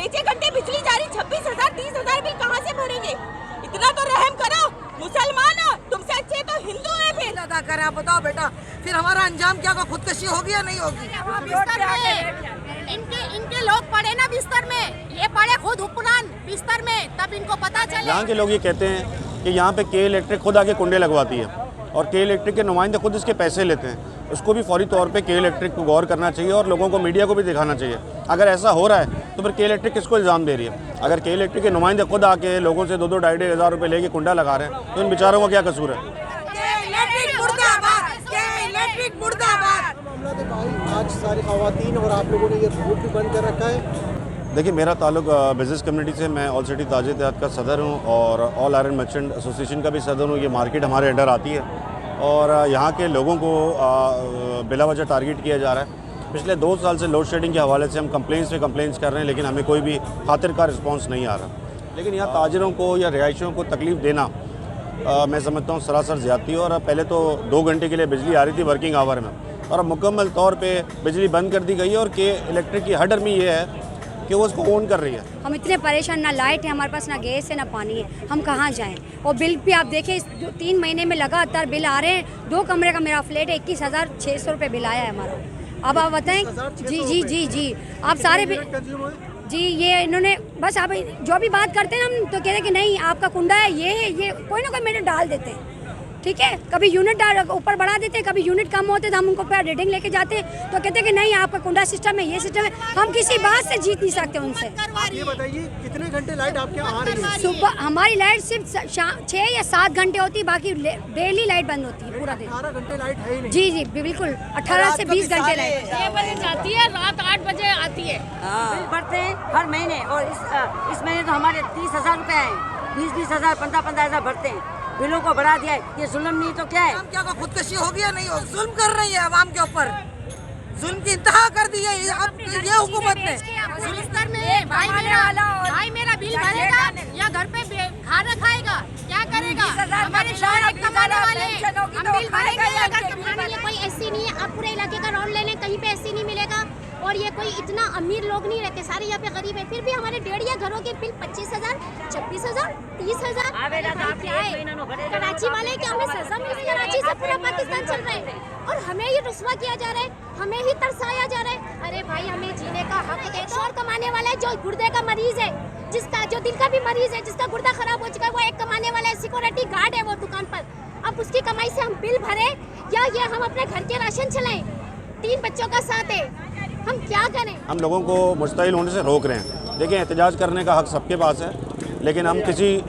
6 घंटे बिजली जा रही, 26,000 30,000 बिल कहाँ से भरेंगे? इतना तो रहम करो, मुसलमान हो, तुमसे अच्छे तो हिंदू है। फिर अदा करें, आप बताओ बेटा, फिर हमारा अंजाम क्या होगा? खुदकशी होगी या नहीं होगी? इनके लोग पड़े ना बिस्तर में, ये पड़े खुद उपरान बिस्तर में, तब इनको पता चले। यहाँ के लोग ये कहते हैं कि यहाँ पे के इलेक्ट्रिक खुद आके कुंडे लगवाती है और के इलेक्ट्रिक के नुमाइंदे खुद इसके पैसे लेते हैं। उसको भी फौरी तौर पे के इलेक्ट्रिक को गौर करना चाहिए और लोगों को, मीडिया को भी दिखाना चाहिए। अगर ऐसा हो रहा है तो फिर के इलेक्ट्रिक किसको इल्ज़ाम दे रही है? अगर के इलेक्ट्रिक के नुमाइंदे खुद आके लोगों से 2-2 ढाई हज़ार रुपये लेके कुंडा लगा रहे हैं तो इन बेचारों का क्या कसूर है? आज सारी ख़वातीन और आप लोगों ने ये रोड भी बंद कर रखा है। देखिए, मेरा ताल्लुक बिज़नेस कम्युनिटी से, मैं ऑल सिटी ताज इत्तेहाद का सदर हूँ और ऑल आयरन मर्चेंट एसोसिएशन का भी सदर हूँ। ये मार्केट हमारे अंडर आती है और यहाँ के लोगों को बिला वजह टारगेट किया जा रहा है। पिछले 2 साल से लोड शेडिंग के हवाले से हम कंप्लेंट्स पे कंप्लेंट्स कर रहे हैं, लेकिन हमें कोई भी खातिर का रिस्पॉन्स नहीं आ रहा। लेकिन यहाँ ताजरों को या रिहायशियों को तकलीफ़ देना मैं समझता हूँ सरासर ज़्यादती है। और पहले तो 2 घंटे के लिए बिजली आ रही थी वर्किंग आवर में, और अब मुकम्मल तौर पे बिजली बंद कर दी गई है। और के इलेक्ट्रिक की हर डरमी ये है कि वो उसको ऑन कर रही है। हम इतने परेशान, ना लाइट है हमारे पास, ना गैस है, ना पानी है, हम कहाँ जाएं? और बिल भी आप देखें, इस 3 महीने में लगातार बिल आ रहे हैं। 2 कमरे का मेरा फ्लैट है, 21,600 रुपये बिल आया है हमारा। अब आप बताएं। जी आप सारे जी, ये इन्होंने बस, आप जो भी बात करते हैं हम तो कहते हैं कि नहीं आपका कुंडा है, ये कोई ना कोई मीटर डाल देते हैं, ठीक है। कभी यूनिट ऊपर बढ़ा देते, कभी यूनिट कम होते तो हम उनको पर रीडिंग लेके जाते तो कहते कि नहीं आपका कुंडा सिस्टम है, ये सिस्टम है। हम किसी बात से जीत नहीं सकते उनसे। ये बताइए कितने घंटे लाइट आपके आ रही है? सुबह हमारी लाइट सिर्फ 6 या 7 घंटे होती है, बाकी डेली लाइट बंद होती है पूरा दिन। 18 घंटे लाइट है ही नहीं। जी बिल्कुल, 18 से 20 घंटे लाइट 6 बजे जाती है, रात 8 बजे आती है। बिल भरते हैं हर महीने, और इस महीने तो हमारे 30,000 रुपये आए, 20,000 15,000 भरते हैं। बिलों को बढ़ा दिया है, ये जुल्म नहीं तो क्या है? क्या होगा? खुदकशी होगी या नहीं होगी? जुल्म कर रही है आवाम के ऊपर, जुल्म की इंतहा कर दी है अब ये हुकूमत ने। भाई मेरा बिल भरेगा या घर पे खाना खाएगा, क्या करेगा? हमारे शहर के कमाने वाले हम बिल भरेंगे या घर पे खाना? ये कोई ऐसी नहीं है, आप पूरे इलाके का राउंड ले लें, कहीं पे ऐसी नहीं मिलेगा। और ये कोई इतना अमीर लोग नहीं रहते, सारे यहाँ पे गरीब है। फिर भी हमारे डेढ़िया घरों के बिल 25,000, 26,000, 30,000। क्या है कराची वाले कि हमें सजा मिली? कराची से पूरा पाकिस्तान चल रहा है और हमें ही रुस्वा किया जा रहा है, हमें ही तरसाया जा रहा है। अरे भाई, हमें जीने का हक है। एक और कमाने वाला है जो गुर्दे का मरीज है, जिसका जो दिल का भी मरीज है, जिसका गुर्दा खराब हो चुका है, वो एक कमाने वाला है, सिक्योरिटी गार्ड है वो दुकान पर। अब उसकी कमाई से हम बिल भरे या ये हम अपने घर के राशन चलाएं? 3 बच्चों का साथ है, हम क्या करें? हम लोगों को मुस्तैल होने से रोक रहे हैं। देखिए, एहतजाज करने का हक सबके पास है, लेकिन हम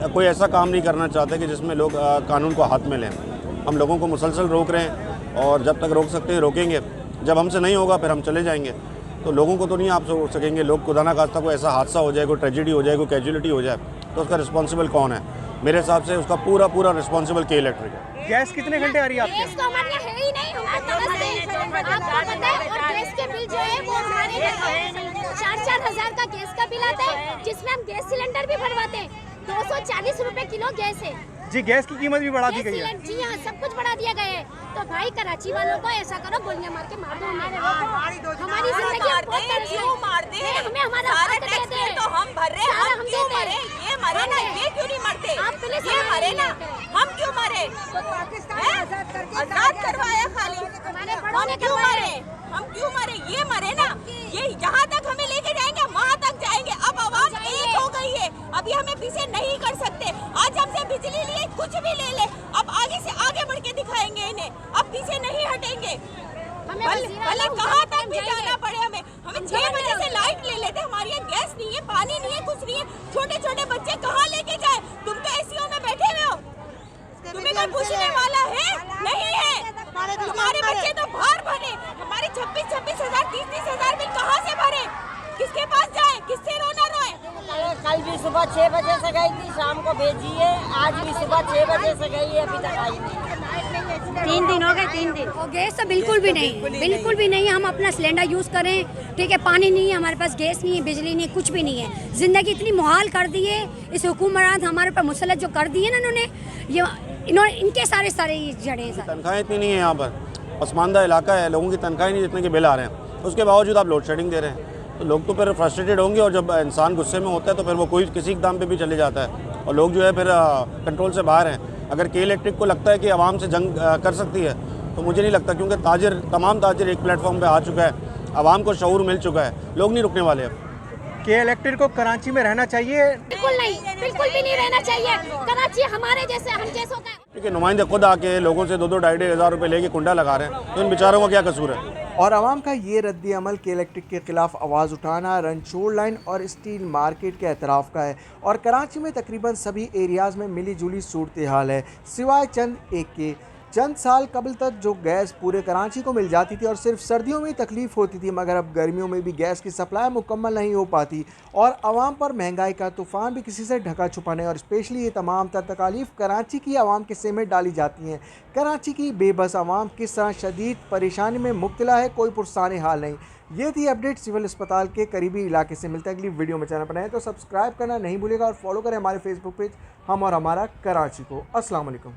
कोई ऐसा काम नहीं करना चाहते कि जिसमें लोग कानून को हाथ में लें। हम लोगों को मुसलसल रोक रहे हैं और जब तक रोक सकते हैं रोकेंगे। जब हमसे नहीं होगा फिर हम चले जाएंगे। तो लोगों को तो नहीं आप रोक सकेंगे। लोग खुदा ना खास्ता कोई ऐसा हादसा हो जाए, कोई ट्रेजिडी हो जाए, कोई कैजुअलिटी हो जाए, तो उसका रिस्पॉन्सिबल कौन है? मेरे हिसाब से उसका पूरा रिस्पॉन्सिबल के इलेक्ट्रिक है। गैस कितने घंटे आ रही है आपके? गैस तो हमारे यहाँ है ही नहीं, हमको तरस है, आपको पता है। और गैस के बिल जो है वो हमारे 4-4 हज़ार का गैस का बिल आता है, जिसमें हम गैस सिलेंडर भी भरवाते हैं। 240 रुपए किलो गैस है जी। गैस की कीमत भी बढ़ा दी गई है। जी हाँ, सब कुछ बढ़ा दिया गया है। तो भाई कराची वालों को ऐसा करो, गोलियां मार के मार दो हमारी जिंदगी मार दे, हमें हमारा सारा टैक्स बिल तो हम भर रहे हैं, हम क्यों मरे? ये मरे ना, ये क्यों नहीं मरते? ये मरे ना, हम क्यों मरे? आजाद करवाया खाली, हम क्यों मरे? हम क्यों मरे? ये मरे ना, ये जहाँ तक हमें लेके जाएंगे वहाँ तक जाएंगे। अब आवाम एक हो गई है, अभी हमें पीछे नहीं कर सकते। आज हमसे बिजली लिए, कुछ भी ले ले, अब आगे से आगे बढ़ के दिखाएंगे इन्हें, अब पीछे नहीं हटेंगे। भले कहाँ तक भी जाना पड़े हमें 6 बजे से लाइट ले लेते। हमारे यहाँ गैस नहीं है, पानी नहीं है, कुछ नहीं है। छोटे छोटे बच्चे कहाँ लेके जाए? तुम तो एसीओ में बैठे हुए हो, तुम्हें कोई पूछने वाला है? नहीं है। तुम्हारे बच्चे तो बाहर भरे, हमारे 26,000 30,000 बिल कहाँ से भरे? किसके पास जाए? किससे रोना रोए? कल भी सुबह 6 बजे से गई थी, शाम को भेजी है। आज भी सुबह 6 बजे से गई है, अभी तक आई नहीं। 3 दिन हो गए, 3 दिन। और गैस तो बिल्कुल भी नहीं है। हम अपना सिलेंडर यूज़ करें, ठीक है। पानी नहीं है हमारे पास, गैस नहीं है, बिजली नहीं है, कुछ भी नहीं है। ज़िंदगी इतनी मुहाल कर दी है इस हुकूमरान हमारे ऊपर मुसलत जो कर दी है ना इन्होंने, इनके सारे जड़े हैं। तनख्वाहें इतनी नहीं है यहाँ पर, पसमानदा इलाका है, लोगों की तनख्वाहें नहीं जितने के बिल आ रहे हैं। उसके बावजूद आप लोड शेडिंग दे रहे हैं। तो लोग तो फिर फ्रस्ट्रेटेड होंगे, और जब इंसान गुस्से में होता है तो फिर वो कोई किसी के दाम पे भी चले जाता है, और लोग जो है फिर कंट्रोल से बाहर हैं। अगर के इलेक्ट्रिक को लगता है कि आवाम से जंग कर सकती है, तो मुझे नहीं लगता, क्योंकि तमाम ताजिर एक प्लेटफॉर्म पे आ चुका है, आवाम को शऊर मिल चुका है, लोग नहीं रुकने वाले अब। के इलेक्ट्रिक को कराची में रहना चाहिए? बिल्कुल नहीं, बिल्कुल भी नहीं रहना चाहिए। कराची हमारे जैसे हम जैसों का। क्योंकि नुमाइंदे खुद आके लोगों से 2-2 ढाई हज़ार रुपये लेके कुंडा लगा रहे हैं, तो इन बेचारों का क्या कसूर है? और आवाम का ये रद्दी अमल के इलेक्ट्रिक के खिलाफ आवाज़ उठाना रनछोड़ लाइन और स्टील मार्केट के एतराफ़ का है, और कराची में तकरीबन सभी एरियाज़ में मिली जुली सूरत हाल है, सिवाय चंद साल कबल तक जो गैस पूरे कराची को मिल जाती थी और सिर्फ सर्दियों में ही तकलीफ़ होती थी, मगर अब गर्मियों में भी गैस की सप्लाई मुकम्मल नहीं हो पाती, और आवाम पर महंगाई का तूफ़ान भी किसी से ढका छुपा नहीं, और स्पेशली ये तमाम तकालीफ कराची की आवाम के सिर में डाली जाती हैं। कराची की बेबस आवाम किस तरह शदीद परेशानी में मुब्तला है, कोई पुरसाने हाल नहीं। ये थी अपडेट सिविल अस्पताल के करीबी इलाके से। मिलता है अगली वीडियो में। चैनल पर नए तो सब्सक्राइब करना नहीं भूलिएगा और फॉलो करें हमारे फेसबुक पेज हम और हमारा कराची को। अस्सलाम वालेकुम।